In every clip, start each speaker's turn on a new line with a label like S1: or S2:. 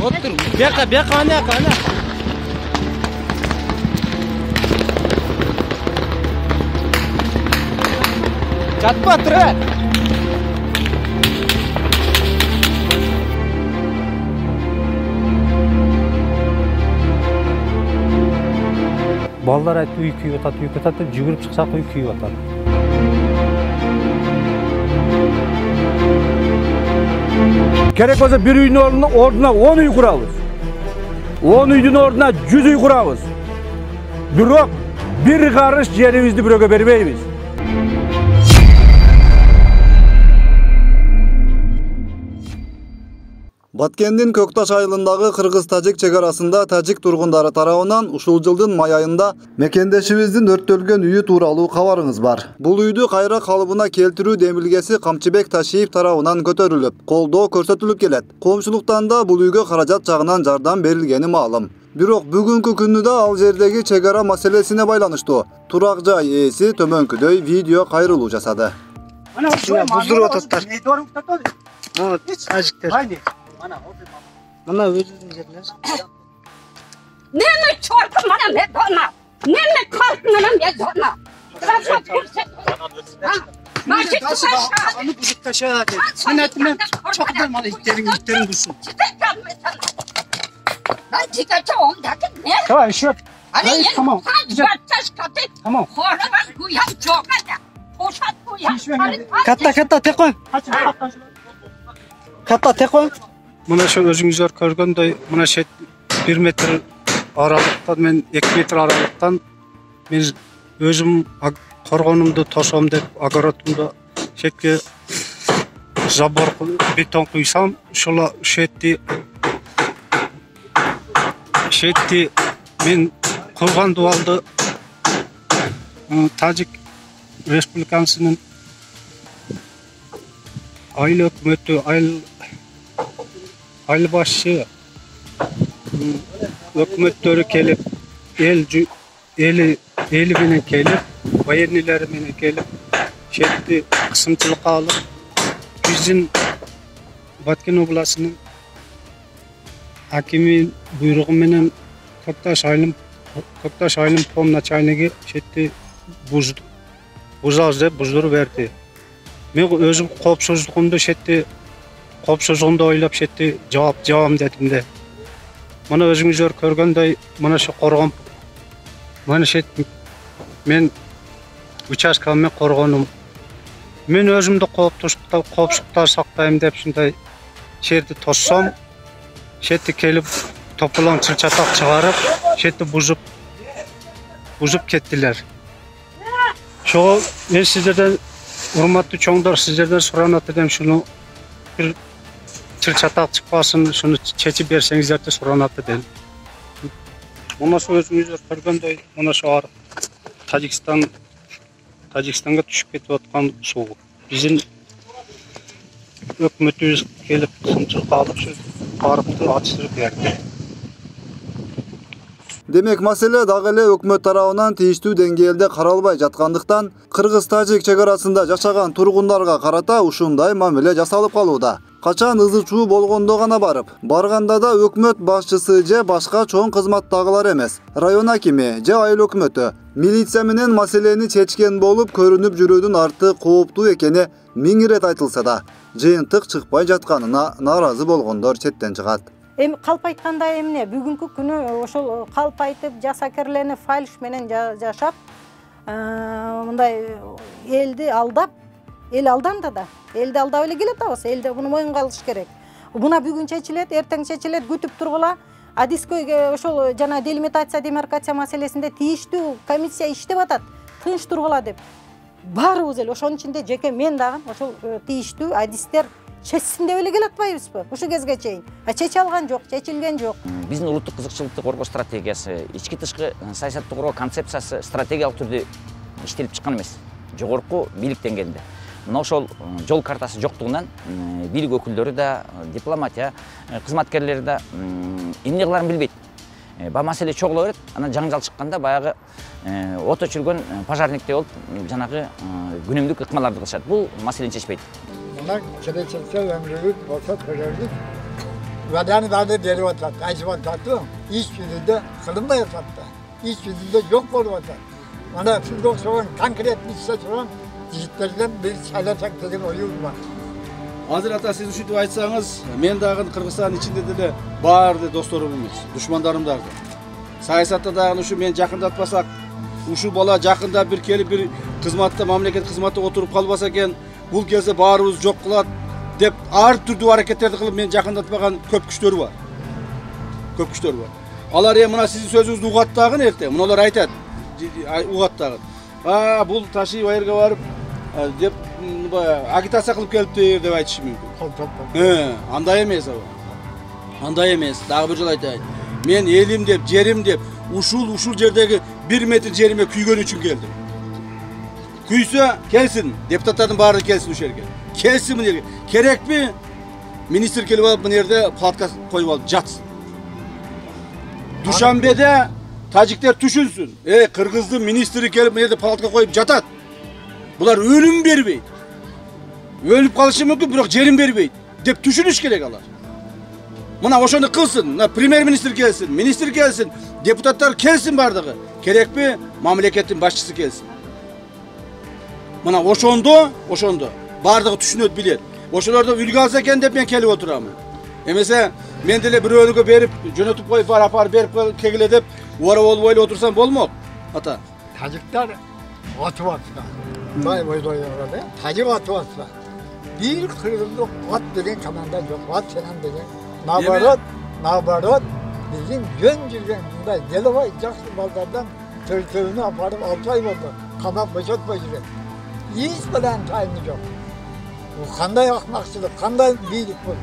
S1: Otur. Beka ana. Çatma tura.
S2: Балдар айтты үй күйіп атады деп жүгіріп шықсақ үй күйіп атады. Керек болса bir үйдің орнына 10 үй құрамыз. 10 үйдің орнына 100 үй құрамыз. Бирок bir қарыш жерімізді біреуге бермейміз.
S3: Баткендин Көкташ айылындагы кыргыз-тажик чегарасында тажик тургундары тарабынан ушул жылдын май айында мекендешибиздин өрттөлгөн үйү тууралуу кабарыңыз бар. Бул үйдү кайра калыбына келтирүү демилгеси Камчыбек Ташиев тарабынан көтөрүлүп, колдоо көрсөтүлүп келет. Коомчулуктан да бул үйгө каражат жагынан жардам берилгени маалым. Бирок бүгүнкү күндө да ал жердеги чегара маселесине байланыштуу турак жай ээси төмөнкүдөй видео кайрылуу жасады.
S1: Буздуруп ататтар. Тажиктер. Mana özünüzün yerler.
S4: Nene çortum bana ne dona. Nene kalkmanın ne dona. Maşık taşa.
S1: Maşık taşa. Sen etmem çok dermalı itlerin dursun.
S4: Ben çıkaça ondaki ne?
S1: Tamam şu.
S4: Hani
S1: tamam.
S4: Taş katı.
S1: Tamam.
S4: Koravan kuyam çok hadi. Poşat kuyam.
S1: Katta tek koy. Katta tek koy.
S2: Мына ошо өзүңүздөр көргөндөй, мына шет 1 метр аралыктан мен 2 метр аралыктан мен өзүм коргонумду тосом деп огородумду шетке забор бетон куйсам, ушула шетти мен курган дубалды Тажик Республикасынын айыл өкмөтү айыл башчы өкмөттөрү келип, эли менен келип, военныйлар менен келип, шетти кысымчылыкка алып, биздин Баткен областынын акимин буйругу менен Көкташ айылын полначальниги шетти бузабыз деп буздуруп берди. Мен өзүм коопсуздугумду шетти коопсуздугумду ойлоп шетти жабам дедим де. Мына өзүңүздөр көргөндөй, мына ошо коргон, мына шет мен участкамды коргонум. Мен өзүмдү коопсуздуктан сактайм деп ушундай жерди тоссом, шетти келип тополоң чылчатак чыгарып, шетти бузуп кеттилер. Ошого мен сиздерден урматтуу чоңдор, сиздерден суранат эдем, шуну бир чылчатак чыкпасын, шуну чечип берсеңиздер деп суранат эдем. Мына өзүңүздөр көргөндөй, мына ошо Тажикстанга түшүп кетип аткан суу. Биздин өкмөтүбүз келип кысымчылыкка алып, барыпты ачтырып берди.
S3: Демек, маселе дагы эле өкмөт тарабынан тийиштүү деңгээлде каралбай жаткандыктан, кыргыз-тажик чегарасында жашаган тургундарга карата ушундай мамиле жасалып калууда. Качан ызы чуу болгондо гана барганда да өкмөт башчысы же башка чоң кызматтагылар эмес, район акими же айыл өкмөтү милиция менен маселени чечкен болуп көрүнүп жүрүүдүн арты кооптуу экени миң ирет айтылса да, жыйынтык чыкпай жатканына нааразы болгондор четтен чыгат.
S5: Калп айтканда эмне бүгүнкү күнү ошол калп айтып жасакерлени фальш менен жашап, мындай элди алдап, эл алдамда да. Элди алдап эле келет абыз, элде буну моюнга алыш керек. Мына бүгүн чечилет, эртең чечилет, күтүп тургула. Адискөйгө ошол жана делимитация, демаркация маселесинде тийиштүү комиссия иштеп атат. Тынч тургула деп. Баарыбыз эле ошонун ичинде жеке мен дагы ошол тийиштүү адистер чечсин деп эле келатпайбызбы? Ушу кезге чейин. Чече алган жок, чечилген жок.
S6: Биздин улуттук кызыкчылыкты коргоо стратегиясы, ички тышкы саясатты коргоо концепциясы стратегиялык түрдө иштелип чыккан эмес. Жогорку бийлик деңгээлинде. Мына ошол жол картасы жоктугунан бийлик өкүлдөрү да, дипломатия кызматкерлери да эмне кыларын билбейт. Ба маселе чогула берет, анан жаңжал чыкканда баягы от өчүргөн пожарниктей болуп, жанагы күнүмдүк ыкмаларды кылышат. Бул маселени чечпейт.
S7: Bunlar çelçekse ömrülük, olsa körerlik, Vatanı verip oturdu, açıp oturdu. İç yüzünde kılınmaya oturdu. İç yüzünde yok olup oturdu. Bana Türk soğan konkret bir şey soğan, jitlerden bir sayılacak dedim oyun var.
S8: Hazır ata siz üşütüp aytsanız, men dagы Kırgızстан içinde de bарды досторумбуз, душмандарым да. Саясатта дагы ушу мен жакындатпасак, ушу бала жакында bir келип bir кызматта, мамлекет кызматта отуруп калбаса экен, бул келсе баарыбыз жок кылат деп ар түрдүү аракеттерди кылып мен жакындатпаган көп күчтөр бар. Көп күчтөр бар. Алар мына сиздин сөзүңүздү угат дагы эрте, муналар айтат. Угат дагы. Бул ташый байырга барып деп агитация кылып келиптир деп айтышы мүмкүн. Андай эмес ал. Андай эмес. Дагы бир жолу айтайын. Мен элим деп, жерим деп, ушул жердеги 1 метр жериме күйгөн үчүн келдим. Күйсө келсин, депутаттардын баары келсин ушул жерге. Келсин мына жерге. Керекпи? Министр келип алып мына жерде палатка коюп алып жатсын. Душанбеде тажиктер түшүнсүн. Кыргыздын министри келип мына жерде палатка коюп жатат. Булар өлүм бербейт. Өлүп калышы мүмкүн, бирок жерин бербейт деп түшүнүш керек алар. Мына ошону кылсын, мына премьер-министр келсин, министр келсин, депутаттар келсин бардыгы. Керекпи? Мамлекеттин башчысы келсин. Мына ошондо бардыгы түшүнөт, билет. Ошолордо үлгү алса экен деп мен келип отурамын. Эмесе мен деле бирөөнүгө берип, жөнөтүп коюп бар апарып берип кегиле деп уара болбой эле отурсам болмок. Ата.
S7: Tacikler atı atsa. Vay vay vay vay. Tacik atı atsa. Bir kırıldı at degen kamanda yok. At senem degen. Nabarat bizim yön bunda deli var. Jaksı baldardan tövünü aparıp 6 ay oldu. Kamak boşaltma gibi. Hiç bilen tayını yok. Bu kanday akmakçılık, kanday büyülük bu.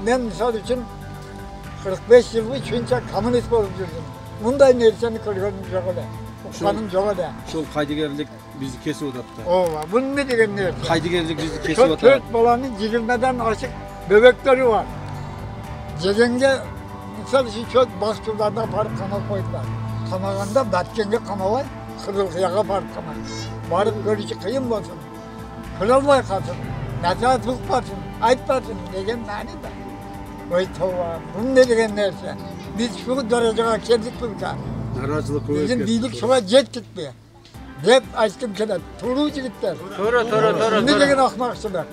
S7: Ben misal için 45 yıl üçünce komünist olup yürüdüm. Bunday nerseni kırgınım yok öyle. Ukanım yok öyle.
S8: Şol kaydigerlik bizi kesip otattı.
S7: Ova, bunu ne degen neresi?
S8: Kaydigerlik bizi kesip
S7: Çok
S8: otattı.
S7: 4 balanın cirilmeden açık bebekleri var. Cegenge misal için çok bahçılarda aparıp kama koydular. Kamaganda batkenge kama var, kırılgıyaga aparıp kama. Varıp görüşü kıyım olsun. Kırılmay kalsın, nasihat hukmasın, aytmasın degen nani da. Oy tova, bunu ne degen neresi? Biz şu dereceye geldik burada. Bizim birlik şuna jettik mi? Hep açtım kene, turucu gittiler. Doğru. Ne degen akmakçılar?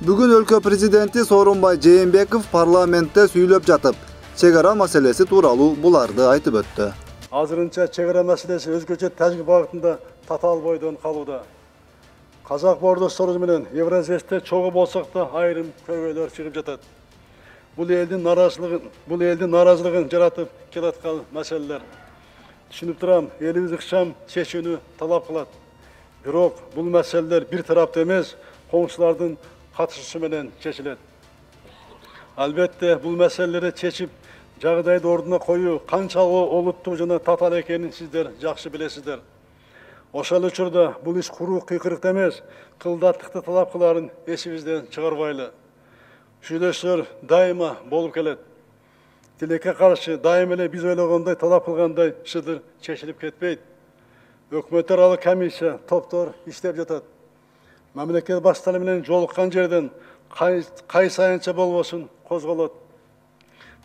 S3: Бүгүн өлкө президенти Сооронбай Жээнбеков парламентте сүйлөп жатып, чегара маселеси тууралуу буларды айтып өттү.
S2: Азырынча чегара маселеси өзгөчө тажик багытында татаал бойдон калууда. Казак боордошторубуз менен Евразияликте чогуу болсок да айрым көйгөйлөр чыгып жатат. Бул элдин наразылыгын жаратып келаткан маселелер. Түшүнүп турам, элибиз ыкчам чечүүнү талап кылат. Бирок бул маселелер бир тараптуу эмес, коңшулардын катышуусу менен чечилет. Албетте бул маселелерди чечип, жагдайды ордуна коюу канчалык олуттуу жана татаал экенин сиздер жакшы билесиздер. Ошол учурда бул иш куруу кыйкырыкта эмес, кылдаттыкты талап кыларын эсибизден чыгарбайлы. Сүйлөшүүлөр дайыма болуп келет. Тилекке каршы дайым эле биз ойлогондой талап кылгандай шыдыр чечилип кетпейт. Өкмөт аралык комиссия, топтор иштеп жатат. Мамлекет баштары менен жолуккан жерден кайсы аянтча болбосун козголот.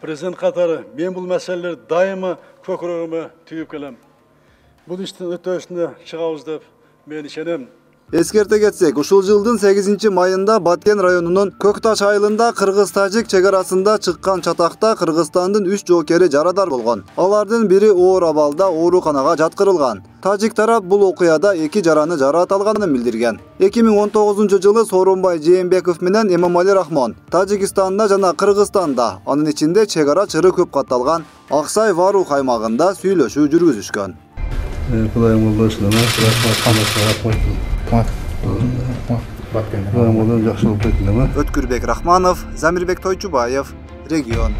S2: Президент катары мен бул маселелер дайыма көкүрөгүмө түйүп келем. Бул иштин өтөшүнө чыгабыз деп мен ишенем.
S3: Эскерте кетсек, ушул жылдын 8-майында Баткен районунун Көкташ айылында Кыргыз-Тажик чегарасында чыккан чатакта Кыргызстандын 3 жоокери жарадар болгон. Алардын бири оор абалда ооруканага жаткырылган. Тажик тарап бул окуяда 2 жараны жараат алганын билдирген. 2019-жылы Сооронбай Жээнбеков менен Эмомали Рахмон Тажикстанда жана Кыргызстанда, анын ичинде чегара чыры көп катталган Аксай Варух аймагында сүйлөшүү жүргүзүшкөн. Өткүрбек Рахманов, Замирбек Тойчубаев, Регион.